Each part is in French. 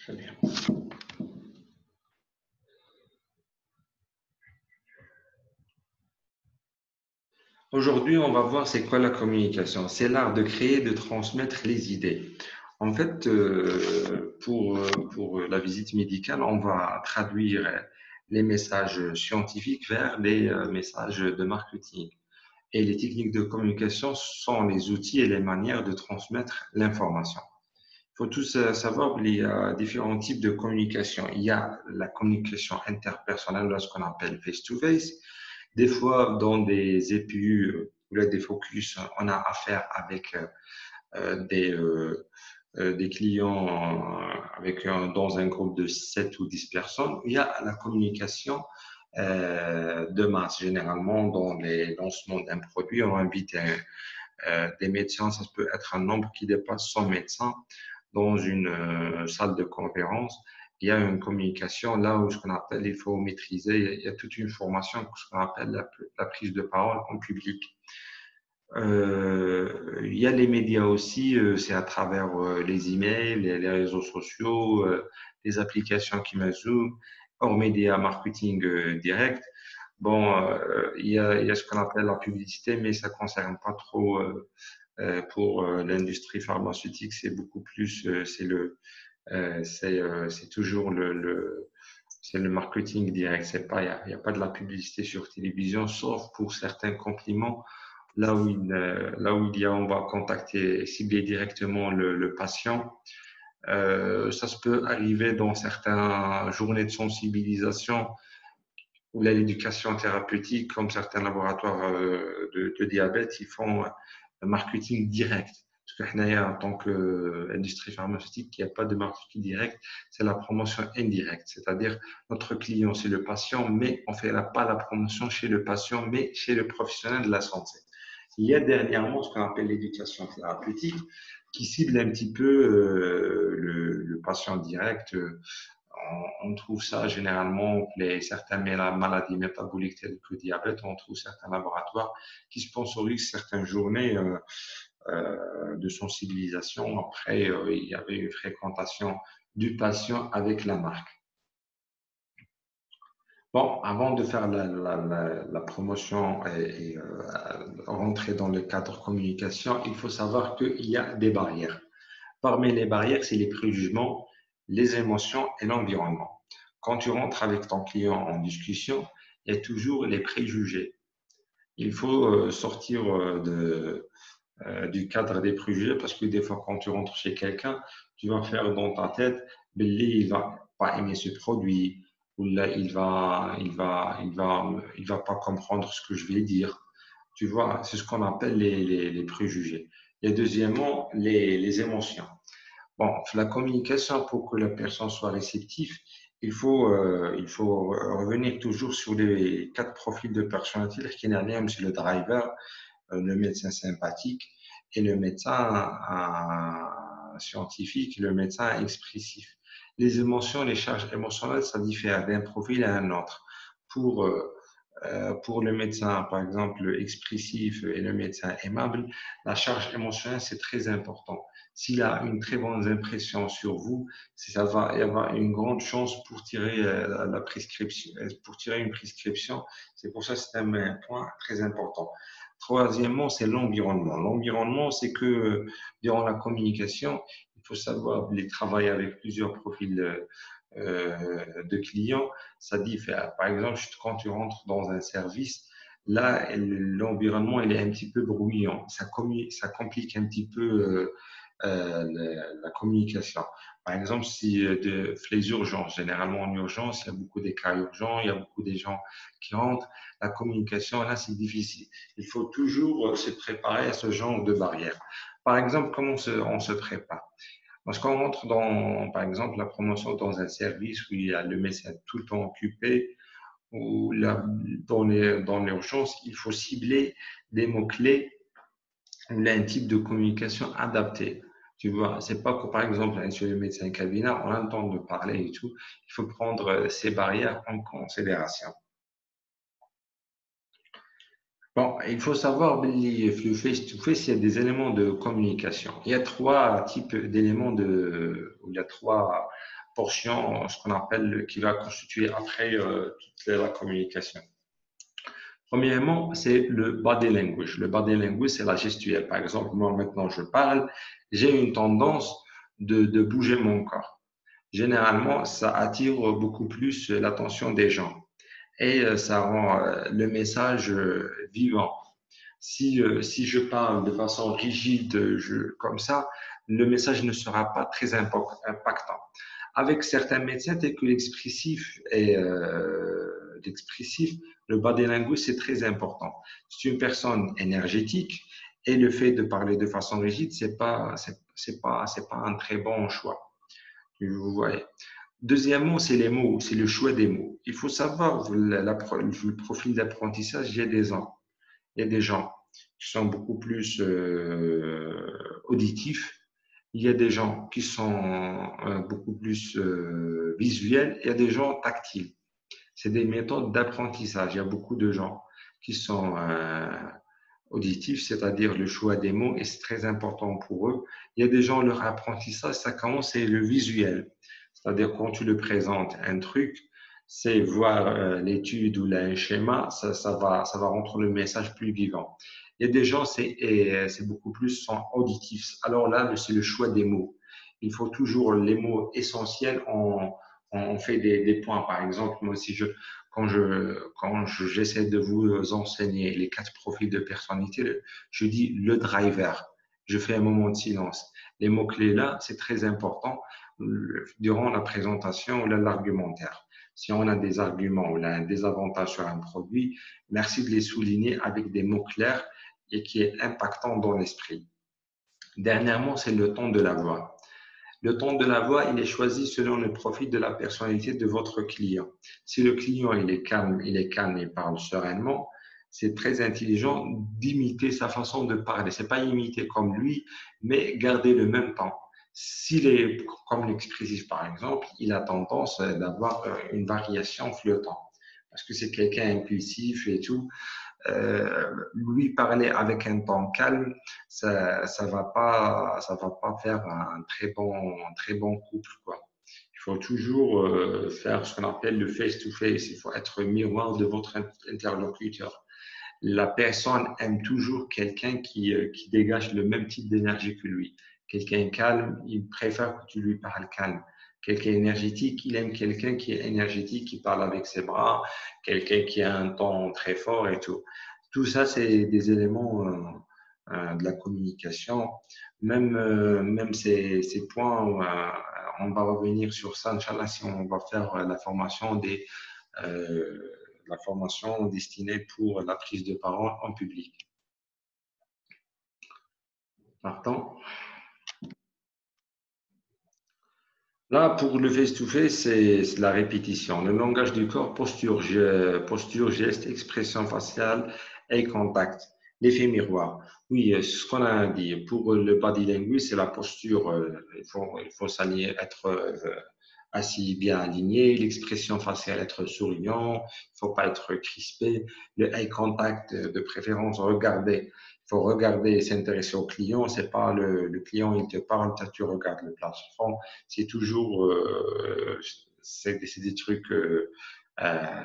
Très bien. Aujourd'hui, on va voir c'est quoi la communication. C'est l'art de créer, de transmettre les idées. En fait, pour la visite médicale, on va traduire les messages scientifiques vers les messages de marketing. Et les techniques de communication sont les outils et les manières de transmettre l'information. Il faut tous savoir qu'il y a différents types de communication. Il y a la communication interpersonnelle, ce qu'on appelle face-to-face. Des fois, dans des EPU ou là, des focus, on a affaire avec des clients dans un groupe de 7 ou 10 personnes. Il y a la communication de masse. Généralement, dans les lancements d'un produit, on invite des médecins. Ça peut être un nombre qui dépasse 100 médecins dans une salle de conférence. Il y a une communication là où ce qu'on appelle, il faut maîtriser, il y a toute une formation, ce qu'on appelle la prise de parole en public. Il y a les médias aussi, c'est à travers les emails, les réseaux sociaux, les applications qui me Zoom, hors médias marketing direct. Bon, il y a ce qu'on appelle la publicité, mais ça concerne pas trop pour l'industrie pharmaceutique. C'est beaucoup plus, c'est toujours c'est le marketing direct. C'est pas, il y a pas de la publicité sur télévision, sauf pour certains compliments là où il y a, on va contacter, cibler directement le patient. Ça se peut arriver dans certaines journées de sensibilisation ou l'éducation thérapeutique, comme certains laboratoires de diabète, ils font un marketing direct. Parce que en tant qu'industrie pharmaceutique, il n'y a pas de marketing direct, c'est la promotion indirecte. C'est-à-dire, notre client, c'est le patient, mais on ne fait pas la promotion chez le patient, mais chez le professionnel de la santé. Il y a dernièrement ce qu'on appelle l'éducation thérapeutique, qui cible un petit peu le patient direct. On trouve ça généralement pour certaines maladies métaboliques telles que le diabète. On trouve certains laboratoires qui sponsorisent certaines journées de sensibilisation. Après, il y avait une fréquentation du patient avec la marque. Bon, avant de faire la promotion et rentrer dans le cadre communication, il faut savoir qu'il y a des barrières. Parmi les barrières, c'est les préjugements, les émotions et l'environnement. Quand tu rentres avec ton client en discussion, il y a toujours les préjugés. Il faut sortir du cadre des préjugés parce que des fois, quand tu rentres chez quelqu'un, tu vas faire dans ta tête, Billy, il va pas aimer ce produit, ou là, il va pas comprendre ce que je vais dire. Tu vois, c'est ce qu'on appelle les préjugés. Et deuxièmement, les émotions. Bon, la communication, pour que la personne soit réceptive, il faut revenir toujours sur les 4 profils de personnalité. C'est le driver, le médecin sympathique et le médecin scientifique, le médecin expressif. Les émotions, les charges émotionnelles, ça diffère d'un profil à un autre. Pour, pour le médecin, par exemple, expressif et le médecin aimable, la charge émotionnelle, c'est très important. S'il a une très bonne impression sur vous, ça va y avoir une grande chance pour tirer la prescription, pour tirer une prescription. C'est pour ça que c'est un point très important. Troisièmement, c'est l'environnement. L'environnement, c'est que durant la communication, il faut savoir travailler avec plusieurs profils de clients. Ça diffère. Par exemple, quand tu rentres dans un service, là, l'environnement, il est un petit peu bruyant. Ça complique un petit peu la communication. Par exemple, si les urgences, généralement en urgence, il y a beaucoup des cas urgents, il y a beaucoup de gens qui rentrent. La communication, là, c'est difficile. Il faut toujours se préparer à ce genre de barrières. Par exemple, comment on se prépare? Lorsqu'on rentre dans, par exemple, la promotion dans un service où il y a le médecin tout le temps occupé, ou dans l'urgence, il faut cibler des mots-clés ou un type de communication adapté. Tu vois, c'est pas que par exemple, sur le médecin cabinet, on a le temps de parler et tout. Il faut prendre ces barrières en considération. Bon, il faut savoir, le face-to-face, il y a des éléments de communication. Il y a 3 types d'éléments il y a 3 portion, ce qu'on appelle, qui va constituer après toute la communication. Premièrement, c'est le body language. Le body language, c'est la gestuelle. Par exemple, moi, maintenant, je parle, j'ai une tendance de bouger mon corps. Généralement, ça attire beaucoup plus l'attention des gens et ça rend le message vivant. Si je parle de façon rigide, comme ça, le message ne sera pas très impactant. Avec certains médecins, tel que l'expressif, le body language, c'est très important. C'est une personne énergétique et le fait de parler de façon rigide, c'est pas un très bon choix. Vous voyez. Deuxièmement, c'est les mots, c'est le choix des mots. Il faut savoir le profil d'apprentissage. Il y a des gens qui sont beaucoup plus auditifs. Il y a des gens qui sont beaucoup plus visuels. Il y a des gens tactiles. C'est des méthodes d'apprentissage. Il y a beaucoup de gens qui sont auditifs, c'est-à-dire le choix des mots, et c'est très important pour eux. Il y a des gens, leur apprentissage, ça commence, c'est le visuel. C'est-à-dire quand tu le présentes un truc, c'est voir l'étude ou un schéma, ça va rendre le message plus vivant. Il y a des gens, c'est beaucoup plus sont auditifs. Alors là, c'est le choix des mots. Il faut toujours les mots essentiels. On fait des points. Par exemple, moi, si je, quand j'essaie de vous enseigner les 4 profils de personnalité, je dis le driver. Je fais un moment de silence. Les mots-clés là, c'est très important durant la présentation ou l'argumentaire. Si on a des arguments ou un désavantage sur un produit, merci de les souligner avec des mots clairs et qui est impactant dans l'esprit. Dernièrement, c'est le ton de la voix. Le ton de la voix, il est choisi selon le profil de la personnalité de votre client. Si le client il est calme, il parle sereinement, c'est très intelligent d'imiter sa façon de parler. C'est pas imiter comme lui, mais garder le même temps. S'il est comme l'expressif par exemple, il a tendance d'avoir une variation flottante parce que c'est quelqu'un impulsif et tout. Lui parler avec un ton calme, ça va pas faire un très bon couple, quoi. Il faut toujours faire ce qu'on appelle le face-to-face. Il faut être miroir de votre interlocuteur. La personne aime toujours quelqu'un qui dégage le même type d'énergie que lui. Quelqu'un calme, il préfère que tu lui parles calme. Quelqu'un énergétique, il aime quelqu'un qui est énergétique, qui parle avec ses bras, quelqu'un qui a un ton très fort et tout. Tout ça, c'est des éléments de la communication. Même ces points, on va revenir sur ça, Inch'Allah, si on va faire euh, la formation destinée pour la prise de parole en public. Partant. Là, pour le face-to-face, c'est la répétition. Le langage du corps, posture, geste, expression faciale et contact. L'effet miroir. Oui, ce qu'on a dit. Pour le body language, c'est la posture. Il faut s'aligner, être assis bien aligné. L'expression faciale, être souriant. Il ne faut pas être crispé. Le eye contact, de préférence, regarder. Il faut regarder et s'intéresser au client. C'est pas le client, il te parle, toi, tu regardes le plafond. C'est toujours, c'est des trucs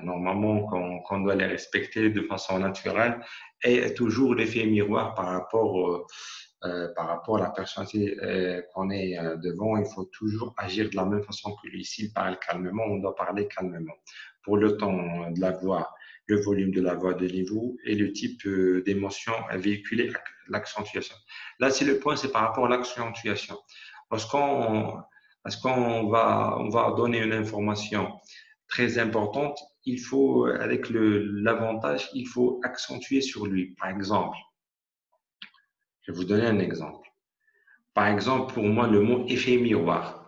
normalement qu'on doit les respecter de façon naturelle et toujours l'effet miroir par rapport à la personne qu'on est devant. Il faut toujours agir de la même façon que lui. S'il parle calmement, on doit parler calmement. Pour le ton de la voix, le volume de la voix de niveau et le type d'émotion véhiculée, l'accentuation. Là, c'est le point, c'est par rapport à l'accentuation. Lorsqu'on on va donner une information très importante, il faut, avec l'avantage, il faut accentuer sur lui. Par exemple, je vais vous donner un exemple. Par exemple, pour moi, le mot effet miroir.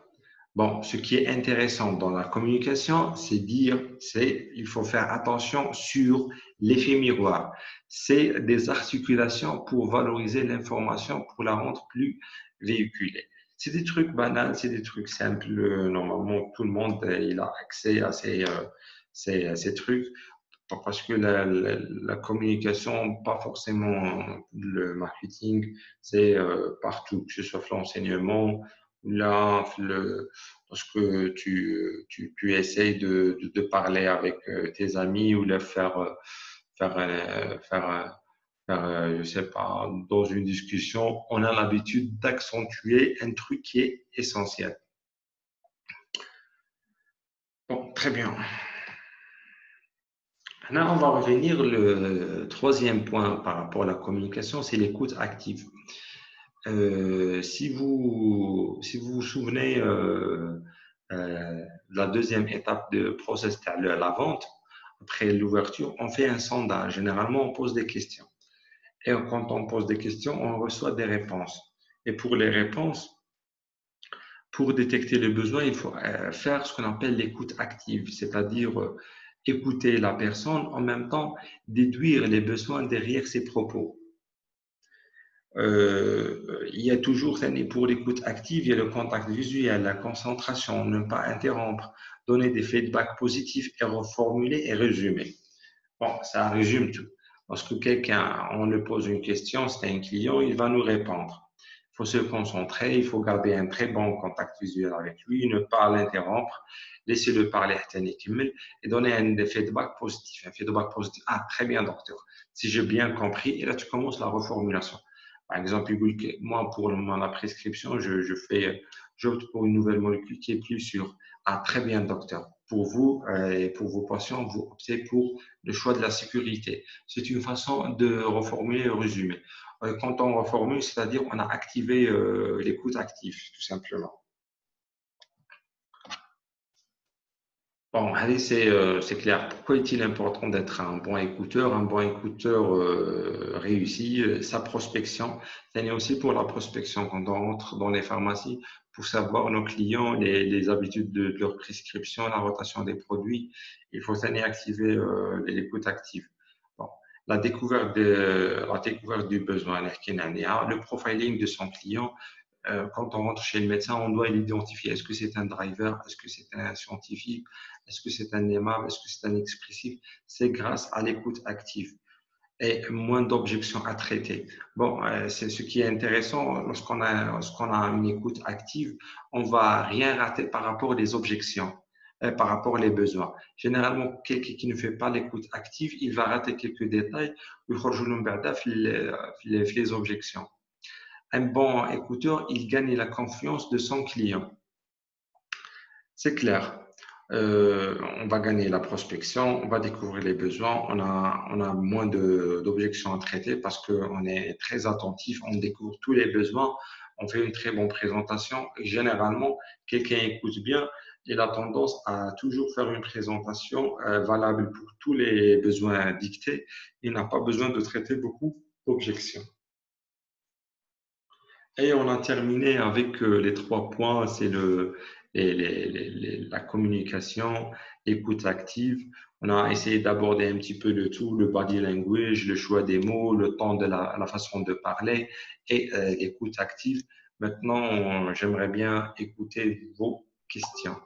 Bon, ce qui est intéressant dans la communication, il faut faire attention sur l'effet miroir. C'est des articulations pour valoriser l'information, pour la rendre plus véhiculée. C'est des trucs banals, c'est des trucs simples. Normalement, tout le monde il a accès à ces trucs parce que la communication, pas forcément le marketing, c'est partout, que ce soit l'enseignement Là, lorsque tu essayes de parler avec tes amis ou leur faire, je sais pas, dans une discussion, on a l'habitude d'accentuer un truc qui est essentiel. Bon, très bien. Maintenant, on va revenir le troisième point par rapport à la communication, c'est l'écoute active. Si vous vous souvenez de la deuxième étape de process, c'est-à-dire la vente, après l'ouverture, on fait un sondage. Généralement, on pose des questions. Et quand on pose des questions, on reçoit des réponses. Et pour les réponses, pour détecter les besoins, il faut faire ce qu'on appelle l'écoute active, c'est-à-dire écouter la personne, en même temps déduire les besoins derrière ses propos. Il y a toujours, pour l'écoute active, il y a le contact visuel, la concentration, ne pas interrompre, donner des feedbacks positifs et reformuler et résumer. Bon, ça résume tout. Lorsque quelqu'un, on lui pose une question, c'est un client, il va nous répondre. Il faut se concentrer, il faut garder un très bon contact visuel avec lui, ne pas l'interrompre, laisser-le parler et donner un feedback positif. Un feedback positif. Ah, très bien, docteur. Si j'ai bien compris, et là, tu commences la reformulation. Par exemple, moi, pour la prescription, j'opte pour une nouvelle molécule qui est plus sûre. Ah, très bien, docteur. Pour vous et pour vos patients, vous optez pour le choix de la sécurité. C'est une façon de reformuler et résumer. Quand on reformule, c'est-à-dire on a activé l'écoute active, tout simplement. Bon, allez, c'est clair. Pourquoi est-il important d'être un bon écouteur? Un bon écouteur réussi, sa prospection. C'est aussi pour la prospection quand on entre dans les pharmacies pour savoir nos clients, les habitudes de leur prescription, la rotation des produits. Il faut activer l'écoute active. Bon, la découverte du besoin, le profiling de son client. Quand on rentre chez le médecin, on doit l'identifier. Est-ce que c'est un driver? Est-ce que c'est un scientifique? Est-ce que c'est un aimable? Est-ce que c'est un expressif? C'est grâce à l'écoute active et moins d'objections à traiter. Bon, c'est ce qui est intéressant lorsqu'on a une écoute active, on va rien rater par rapport aux objections, par rapport aux besoins. Généralement, quelqu'un qui ne fait pas l'écoute active, il va rater quelques détails, les objections. Un bon écouteur, il gagne la confiance de son client. C'est clair. On va gagner la prospection, on va découvrir les besoins, on a moins d'objections à traiter parce qu'on est très attentif, on découvre tous les besoins, on fait une très bonne présentation. Et généralement, quelqu'un écoute bien, il a tendance à toujours faire une présentation valable pour tous les besoins dictés. Il n'a pas besoin de traiter beaucoup d'objections. Et on a terminé avec les trois points, c'est la communication, l'écoute active. On a essayé d'aborder un petit peu le tout, le body language, le choix des mots, le temps de la façon de parler et l'écoute active. Maintenant, j'aimerais bien écouter vos questions.